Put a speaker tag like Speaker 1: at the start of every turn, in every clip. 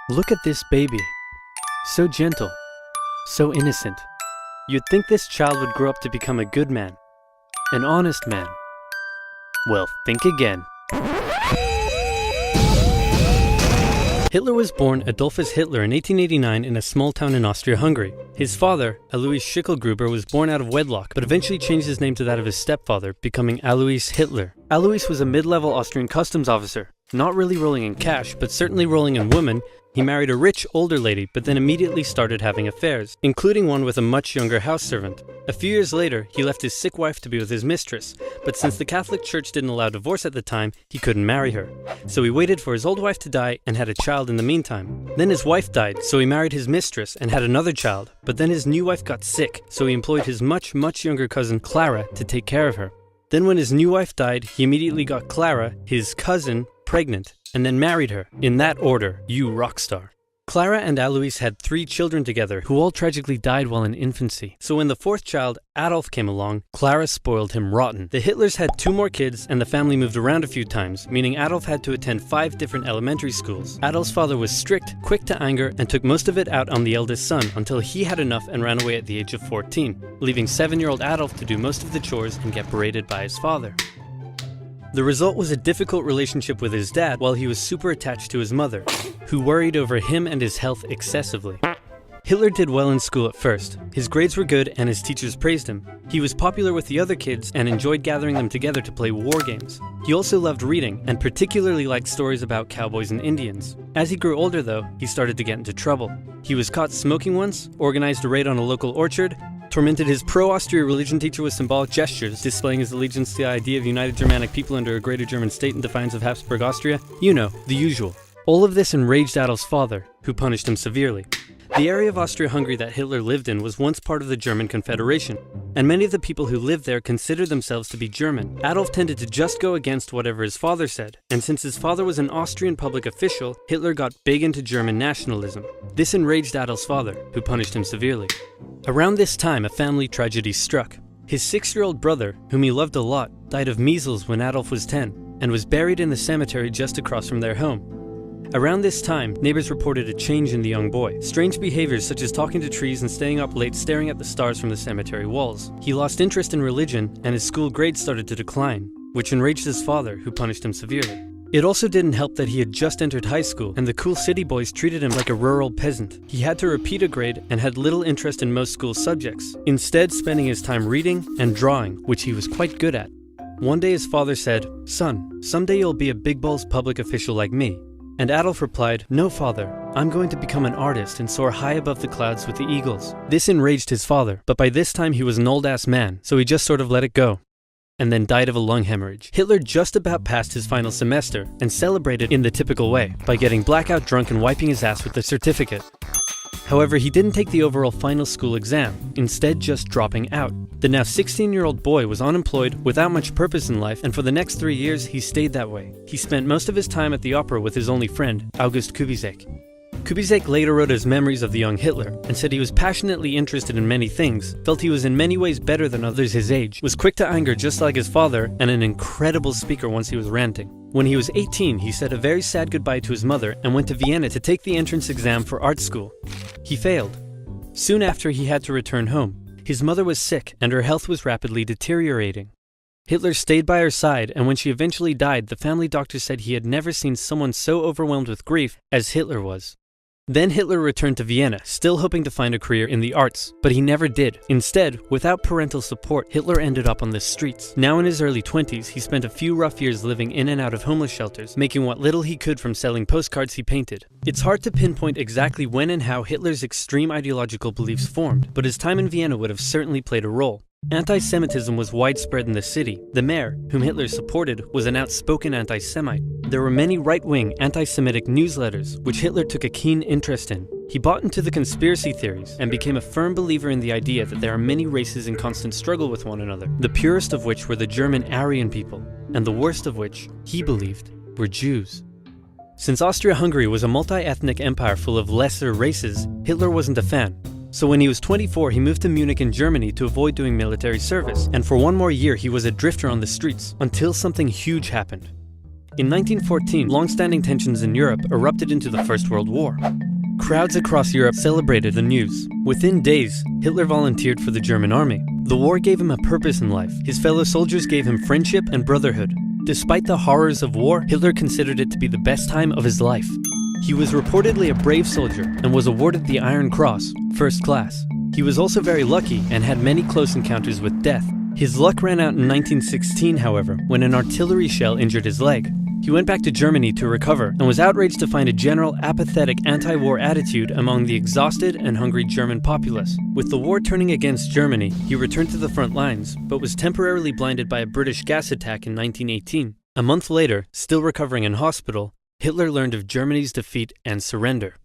Speaker 1: Look at this baby. So gentle, so innocent. You'd think this child would grow up to become a good man, an honest man. Well, think again. Hitler was born Adolphus Hitler in 1889 in a small town in Austria-Hungary. His father, Alois Schicklgruber, was born out of wedlock, but eventually changed his name to that of his stepfather, becoming Alois Hitler. Alois was a mid-level Austrian customs officer, not really rolling in cash, but certainly rolling in women. He married a rich, older lady, but then immediately started having affairs, including one with a much younger house servant. A few years later, he left his sick wife to be with his mistress, but since the Catholic Church didn't allow divorce at the time, he couldn't marry her. So he waited for his old wife to die and had a child in the meantime. Then his wife died, so he married his mistress and had another child, but then his new wife got sick, so he employed his much younger cousin Clara to take care of her. Then when his new wife died, he immediately got Clara, his cousin, pregnant, and then married her. In that order, you rock star. Clara and Alois had 3 children together, who all tragically died while in infancy. So when the 4th child, Adolf, came along, Clara spoiled him rotten. The Hitlers had 2 more kids, and the family moved around a few times, meaning Adolf had to attend 5 different elementary schools. Adolf's father was strict, quick to anger, and took most of it out on the eldest son until he had enough and ran away at the age of 14, leaving 7-year-old Adolf to do most of the chores and get berated by his father. The result was a difficult relationship with his dad while he was super attached to his mother, who worried over him and his health excessively. Hitler did well in school at first. His grades were good and his teachers praised him. He was popular with the other kids and enjoyed gathering them together to play war games. He also loved reading and particularly liked stories about cowboys and Indians. As he grew older though, he started to get into trouble. He was caught smoking once, organized a raid on a local orchard, tormented his pro-Austria religion teacher with symbolic gestures, displaying his allegiance to the idea of united Germanic people under a greater German state in defiance of Habsburg Austria. You know, the usual. All of this enraged Adolf's father, who punished him severely. The area of Austria-Hungary that Hitler lived in was once part of the German Confederation, and many of the people who lived there considered themselves to be German. Adolf tended to just go against whatever his father said, and since his father was an Austrian public official, Hitler got big into German nationalism. This enraged Adolf's father, who punished him severely. Around this time, a family tragedy struck. His 6-year-old brother, whom he loved a lot, died of measles when Adolf was 10, and was buried in the cemetery just across from their home. Around this time, neighbors reported a change in the young boy. Strange behaviors such as talking to trees and staying up late staring at the stars from the cemetery walls. He lost interest in religion, and his school grades started to decline, which enraged his father, who punished him severely. It also didn't help that he had just entered high school, and the cool city boys treated him like a rural peasant. He had to repeat a grade and had little interest in most school subjects, instead spending his time reading and drawing, which he was quite good at. One day his father said, "Son, someday you'll be a big balls public official like me." And Adolf replied, "No, father, I'm going to become an artist and soar high above the clouds with the eagles." This enraged his father, but by this time he was an old-ass man, so he just sort of let it go, and then died of a lung hemorrhage. Hitler just about passed his final semester, and celebrated in the typical way, by getting blackout drunk and wiping his ass with the certificate. However, he didn't take the overall final school exam, instead just dropping out. The now 16-year-old boy was unemployed, without much purpose in life, and for the next 3 years he stayed that way. He spent most of his time at the opera with his only friend, August Kubizek. Kubizek later wrote his memories of the young Hitler, and said he was passionately interested in many things, felt he was in many ways better than others his age, was quick to anger just like his father, and an incredible speaker once he was ranting. When he was 18, he said a very sad goodbye to his mother and went to Vienna to take the entrance exam for art school. He failed. Soon after, he had to return home. His mother was sick, and her health was rapidly deteriorating. Hitler stayed by her side, and when she eventually died, the family doctor said he had never seen someone so overwhelmed with grief as Hitler was. Then Hitler returned to Vienna, still hoping to find a career in the arts, but he never did. Instead, without parental support, Hitler ended up on the streets. Now in his early 20s, he spent a few rough years living in and out of homeless shelters, making what little he could from selling postcards he painted. It's hard to pinpoint exactly when and how Hitler's extreme ideological beliefs formed, but his time in Vienna would have certainly played a role. Anti-Semitism was widespread in the city. The mayor, whom Hitler supported, was an outspoken anti-Semite. There were many right-wing anti-Semitic newsletters, which Hitler took a keen interest in. He bought into the conspiracy theories, and became a firm believer in the idea that there are many races in constant struggle with one another, the purest of which were the German Aryan people, and the worst of which, he believed, were Jews. Since Austria-Hungary was a multi-ethnic empire full of lesser races, Hitler wasn't a fan. So when he was 24, he moved to Munich in Germany to avoid doing military service, and for one more year he was a drifter on the streets, until something huge happened. In 1914, long-standing tensions in Europe erupted into the First World War. Crowds across Europe celebrated the news. Within days, Hitler volunteered for the German army. The war gave him a purpose in life. His fellow soldiers gave him friendship and brotherhood. Despite the horrors of war, Hitler considered it to be the best time of his life. He was reportedly a brave soldier and was awarded the Iron Cross, first class. He was also very lucky and had many close encounters with death. His luck ran out in 1916, however, when an artillery shell injured his leg. He went back to Germany to recover and was outraged to find a general apathetic anti-war attitude among the exhausted and hungry German populace. With the war turning against Germany, he returned to the front lines, but was temporarily blinded by a British gas attack in 1918. A month later, still recovering in hospital, Hitler learned of Germany's defeat and surrender.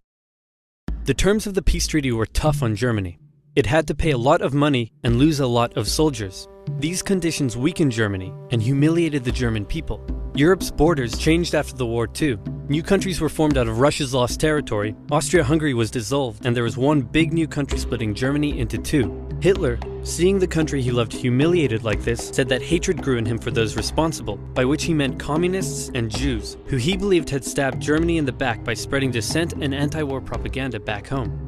Speaker 1: The terms of the peace treaty were tough on Germany. It had to pay a lot of money and lose a lot of soldiers. These conditions weakened Germany and humiliated the German people. Europe's borders changed after the war too. New countries were formed out of Russia's lost territory, Austria-Hungary was dissolved, and there was one big new country splitting Germany into two. Hitler, seeing the country he loved humiliated like this, said that hatred grew in him for those responsible, by which he meant communists and Jews, who he believed had stabbed Germany in the back by spreading dissent and anti-war propaganda back home.